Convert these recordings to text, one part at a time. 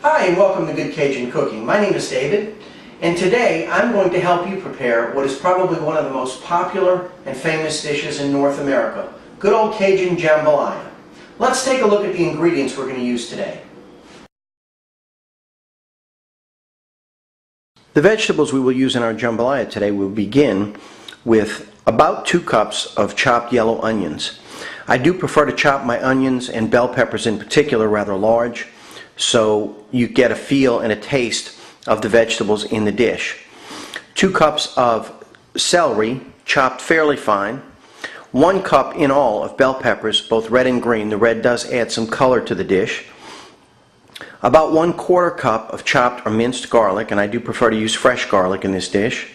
Hi and welcome to Good Cajun Cooking. My name is David and today I'm going to help you prepare what is probably one of the most popular and famous dishes in North America, good old Cajun Jambalaya. Let's take a look at the ingredients we're going to use today. The vegetables we will use in our jambalaya today will begin with about 2 cups of chopped yellow onions. I do prefer to chop my onions and bell peppers in particular rather large, so you get a feel and a taste of the vegetables in the dish. 2 cups of celery, chopped fairly fine. 1 cup in all of bell peppers, both red and green. The red does add some color to the dish. About 1/4 cup of chopped or minced garlic, and I do prefer to use fresh garlic in this dish.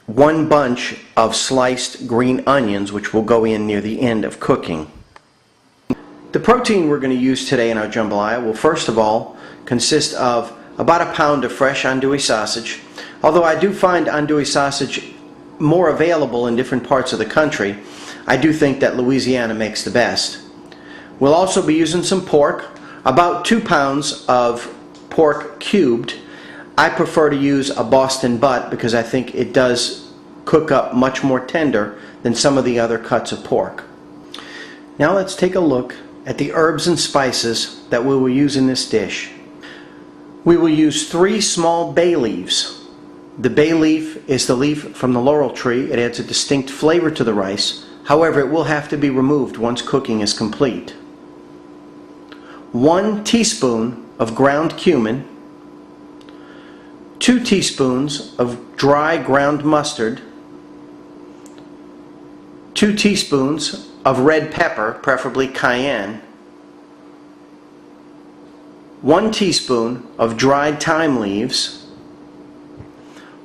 1 bunch of sliced green onions, which will go in near the end of cooking. The protein we're going to use today in our jambalaya will first of all consist of about 1 pound of fresh andouille sausage. Although I do find andouille sausage more available in different parts of the country, I do think that Louisiana makes the best. We'll also be using some pork, about 2 pounds of pork cubed. I prefer to use a Boston butt because I think it does cook up much more tender than some of the other cuts of pork. Now let's take a look at the herbs and spices that we will use in this dish. We will use 3 small bay leaves. The bay leaf is the leaf from the laurel tree. It adds a distinct flavor to the rice. However, it will have to be removed once cooking is complete. 1 teaspoon of ground cumin, 2 teaspoons of dry ground mustard, 2 teaspoons of red pepper, preferably cayenne, 1 teaspoon of dried thyme leaves,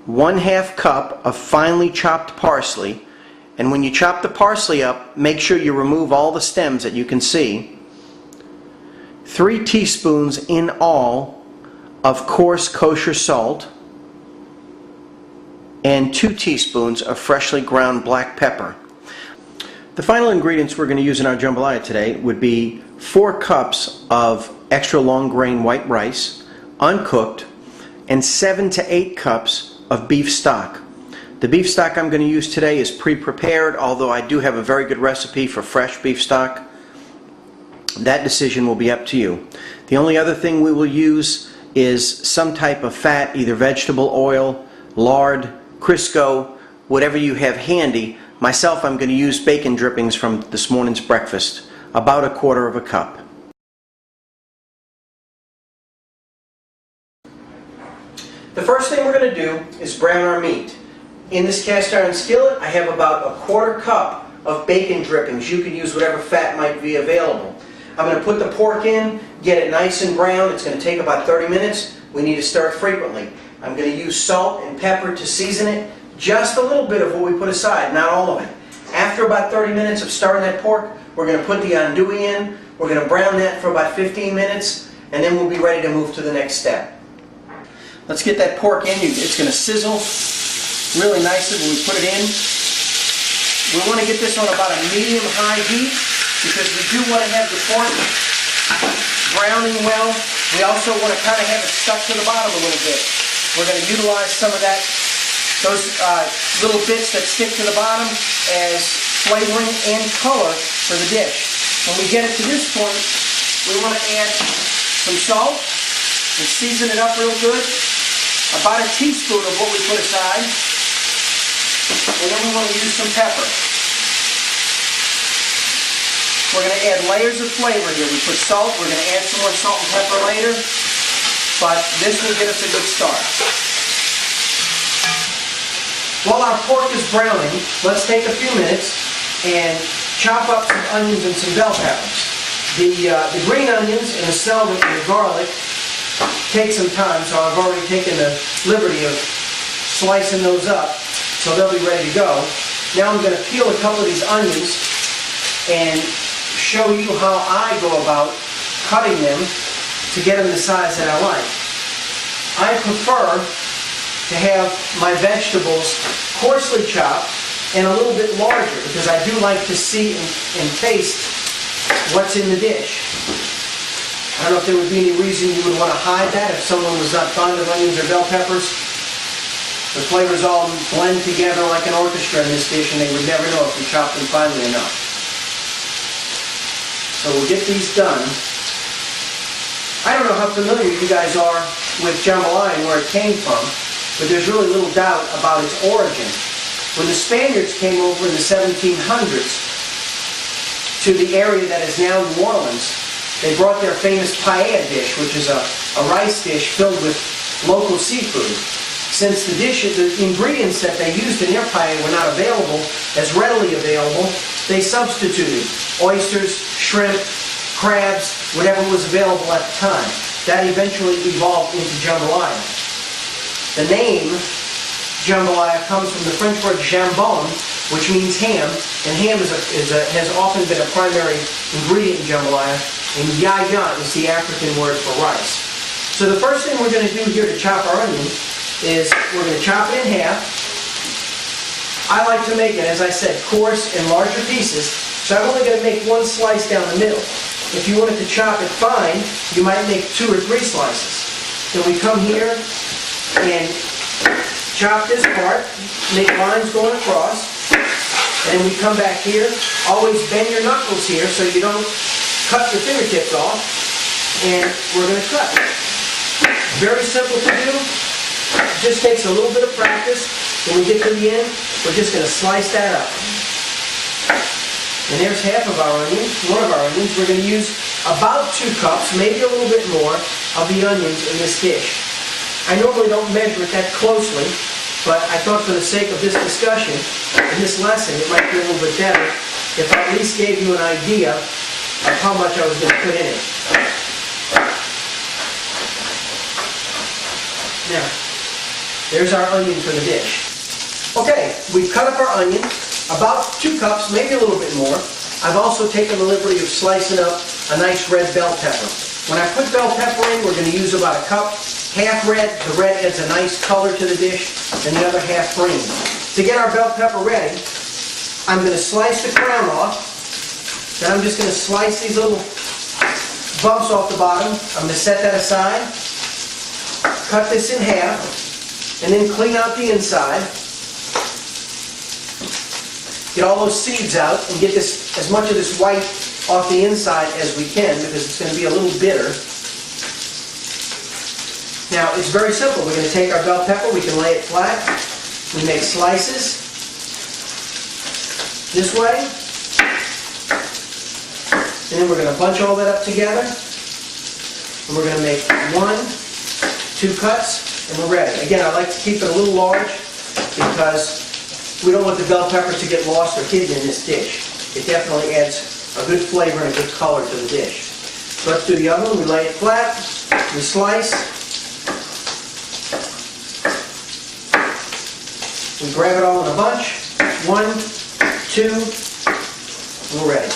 1/2 cup of finely chopped parsley, and when you chop the parsley up, make sure you remove all the stems that you can see, 3 teaspoons in all of coarse kosher salt, and 2 teaspoons of freshly ground black pepper. The final ingredients we're going to use in our jambalaya today would be 4 cups of extra long grain white rice, uncooked, and 7 to 8 cups of beef stock. The beef stock I'm going to use today is pre-prepared, although I do have a very good recipe for fresh beef stock. That decision will be up to you. The only other thing we will use is some type of fat, either vegetable oil, lard, Crisco, whatever you have handy. Myself, I'm going to use bacon drippings from this morning's breakfast, about 1/4 cup. The first thing we're going to do is brown our meat. In this cast iron skillet, I have about 1/4 cup of bacon drippings. You can use whatever fat might be available. I'm going to put the pork in, get it nice and brown. It's going to take about 30 minutes. We need to stir it frequently. I'm going to use salt and pepper to season it. Just a little bit of what we put aside, not all of it. After about 30 minutes of stirring that pork, we're going to put the andouille in. We're going to brown that for about 15 minutes, and then we'll be ready to move to the next step. Let's get that pork in. It's going to sizzle really nicely when we put it in. We want to get this on about a medium-high heat because we do want to have the pork browning well. We also want to kind of have it stuck to the bottom a little bit. We're going to utilize some of those little bits that stick to the bottom as flavoring and color for the dish. When we get it to this point, we want to add some salt and season it up real good. About 1 teaspoon of what we put aside. And then we want to use some pepper. We're going to add layers of flavor here. We put salt. We're going to add some more salt and pepper later. But this will get us a good start. While our pork is browning, let's take a few minutes and chop up some onions and some bell peppers. The green onions and the celery and the garlic take some time, so I've already taken the liberty of slicing those up so they'll be ready to go. Now I'm going to peel a couple of these onions and show you how I go about cutting them to get them the size that I like. I prefer to have my vegetables coarsely chopped and a little bit larger because I do like to see and taste what's in the dish. I don't know if there would be any reason you would want to hide that if someone was not fond of onions or bell peppers. The flavors all blend together like an orchestra in this dish, and they would never know if you chopped them finely enough. So we'll get these done. I don't know how familiar you guys are with jambalaya and where it came from, but there's really little doubt about its origin. When the Spaniards came over in the 1700s to the area that is now New Orleans, they brought their famous paella dish, which is a rice dish filled with local seafood. Since the ingredients that they used in their paella were not available, as readily available, they substituted oysters, shrimp, crabs, whatever was available at the time. That eventually evolved into jambalaya. The name jambalaya comes from the French word jambon, which means ham, and ham has often been a primary ingredient in jambalaya, and yaya is the African word for rice. So the first thing we're going to do here to chop our onion is we're going to chop it in half. I like to make it, as I said, coarse and larger pieces, so I'm only going to make one slice down the middle. If you wanted to chop it fine, you might make 2 or 3 slices. Then we come here and chop this part, make lines going across, and then we come back here. Always bend your knuckles here so you don't cut your fingertips off, and we're going to cut. Very simple to do. Just takes a little bit of practice. When we get to the end, we're just going to slice that up. And there's half of our onions, one of our onions. We're going to use about 2 cups, maybe a little bit more, of the onions in this dish. I normally don't measure it that closely, but I thought for the sake of this discussion and this lesson, it might be a little bit better if I at least gave you an idea of how much I was going to put in it. Now, there's our onion for the dish. Okay, we've cut up our onion, about 2 cups, maybe a little bit more. I've also taken the liberty of slicing up a nice red bell pepper. When I put bell pepper in, we're going to use about 1 cup, half red. The red adds a nice color to the dish, and the other half green. To get our bell pepper ready, I'm going to slice the crown off. Then I'm just going to slice these little bumps off the bottom. I'm going to set that aside, cut this in half, and then clean out the inside. Get all those seeds out and get this, as much of this white off the inside as we can, because it's going to be a little bitter. Now, it's very simple. We're going to take our bell pepper, we can lay it flat. We make slices this way. And then we're going to bunch all that up together. And we're going to make 1, 2 cuts, and we're ready. Again, I like to keep it a little large because we don't want the bell pepper to get lost or hidden in this dish. It definitely adds a good flavor and a good color to the dish. So let's do the other one. We lay it flat, we slice, we grab it all in a bunch. 1, 2, and we're ready.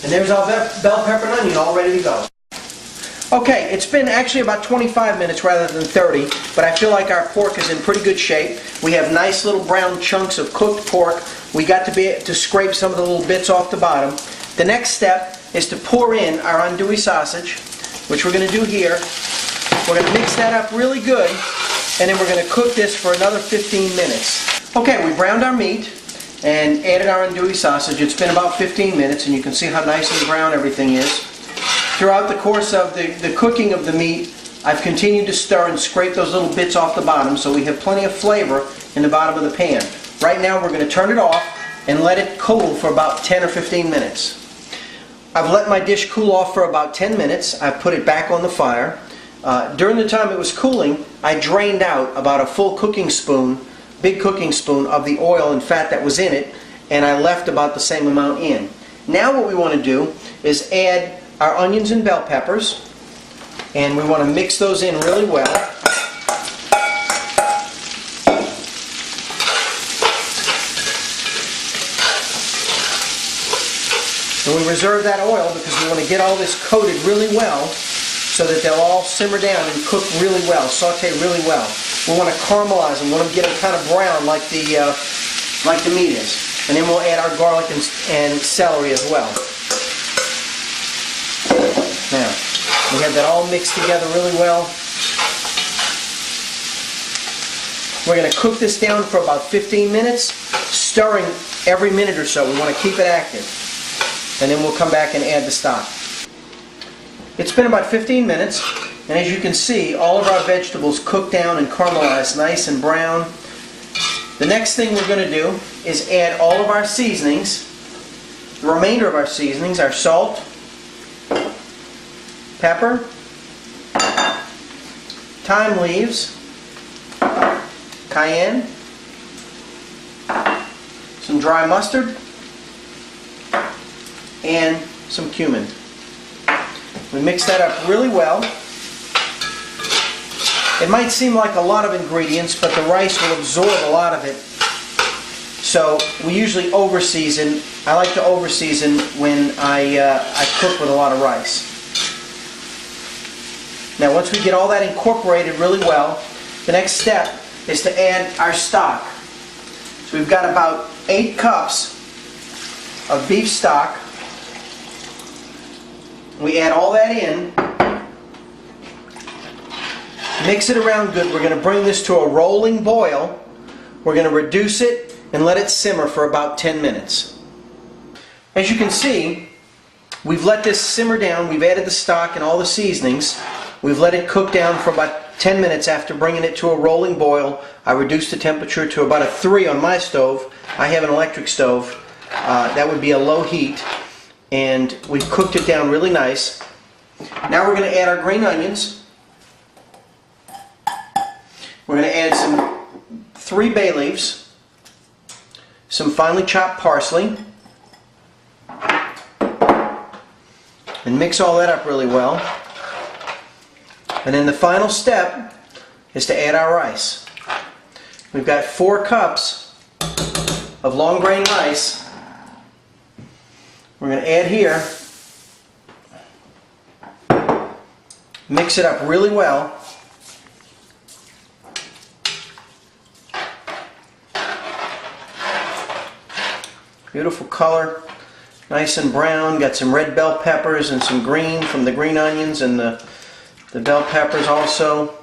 And there's our bell pepper and onion all ready to go. Okay, it's been actually about 25 minutes rather than 30, but I feel like our pork is in pretty good shape. We have nice little brown chunks of cooked pork. We got to be able to scrape some of the little bits off the bottom. The next step is to pour in our andouille sausage, which we're going to do here. We're going to mix that up really good, and then we're going to cook this for another 15 minutes. Okay, we browned our meat and added our andouille sausage. It's been about 15 minutes, and you can see how nice and brown everything is. Throughout the course of the cooking of the meat, I've continued to stir and scrape those little bits off the bottom so we have plenty of flavor in the bottom of the pan. Right now we're going to turn it off and let it cool for about 10 or 15 minutes. I've let my dish cool off for about 10 minutes. I've put it back on the fire. During the time it was cooling, I drained out about a full cooking spoon, big cooking spoon of the oil and fat that was in it, and I left about the same amount in. Now what we want to do is add our onions and bell peppers, and we want to mix those in really well. And we reserve that oil because we want to get all this coated really well so that they'll all simmer down and cook really well, saute really well. We want to caramelize them, we want to get them kind of brown like the meat is. And then we'll add our garlic and celery as well. Now, We have that all mixed together really well. We're going to cook this down for about 15 minutes, stirring every minute or so. We want to keep it active. And then we'll come back and add the stock. It's been about 15 minutes, and as you can see, all of our vegetables cooked down and caramelized nice and brown. The next thing we're going to do is add all of our seasonings, the remainder of our seasonings, our salt, pepper, thyme leaves, cayenne, some dry mustard, and some cumin. We mix that up really well. It might seem like a lot of ingredients, but the rice will absorb a lot of it. So we usually over-season. I like to over-season when I cook with a lot of rice. Now once we get all that incorporated really well, the next step is to add our stock. So we've got about 8 cups of beef stock. We add all that in, mix it around good. We're going to bring this to a rolling boil. We're going to reduce it and let it simmer for about 10 minutes. As you can see, we've let this simmer down. We've added the stock and all the seasonings. We've let it cook down for about 10 minutes. After bringing it to a rolling boil, I reduced the temperature to about a 3 on my stove. I have an electric stove. That would be a low heat. And we've cooked it down really nice. Now we're going to add our green onions. We're going to add some 3 bay leaves, some finely chopped parsley, and mix all that up really well. And then the final step is to add our rice. We've got 4 cups of long grain rice. We're going to add here, mix it up really well. Beautiful color, nice and brown. Got some red bell peppers and some green from the green onions and the bell peppers also.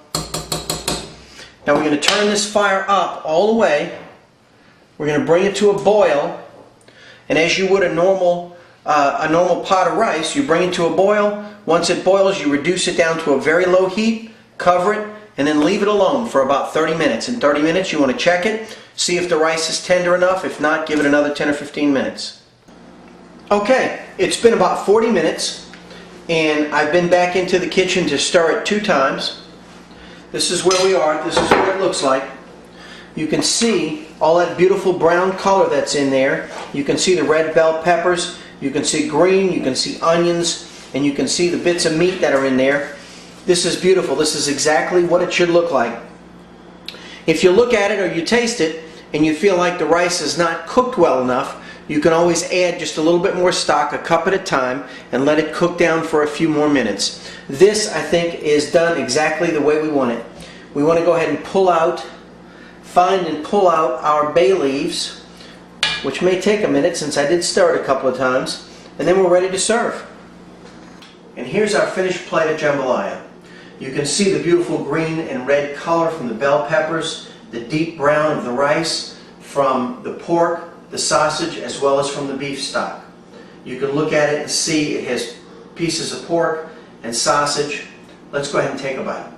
Now we're going to turn this fire up all the way. We're going to bring it to a boil, and as you would a normal pot of rice, you bring it to a boil. Once it boils, you reduce it down to a very low heat, cover it, and then leave it alone for about 30 minutes. In 30 minutes, you want to check it, see if the rice is tender enough. If not, give it another 10 or 15 minutes. Okay, it's been about 40 minutes, and I've been back into the kitchen to stir it 2 times. This is where we are. This is what it looks like. You can see all that beautiful brown color that's in there. You can see the red bell peppers. You can see green, you can see onions, and you can see the bits of meat that are in there. This is beautiful. This is exactly what it should look like. If you look at it or you taste it and you feel like the rice is not cooked well enough, you can always add just a little bit more stock, a cup at a time, and let it cook down for a few more minutes. This, I think, is done exactly the way we want it. We want to go ahead and find and pull out our bay leaves, which may take a minute since I did stir it a couple of times, and then we're ready to serve. And here's our finished plate of jambalaya. You can see the beautiful green and red color from the bell peppers, the deep brown of the rice, from the pork, the sausage, as well as from the beef stock. You can look at it and see it has pieces of pork and sausage. Let's go ahead and take a bite.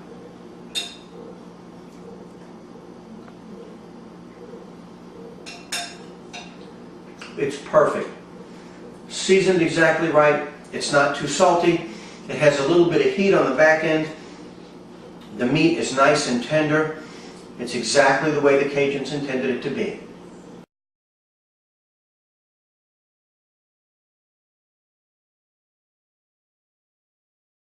It's perfect. Seasoned exactly right. It's not too salty. It has a little bit of heat on the back end. The meat is nice and tender. It's exactly the way the Cajuns intended it to be.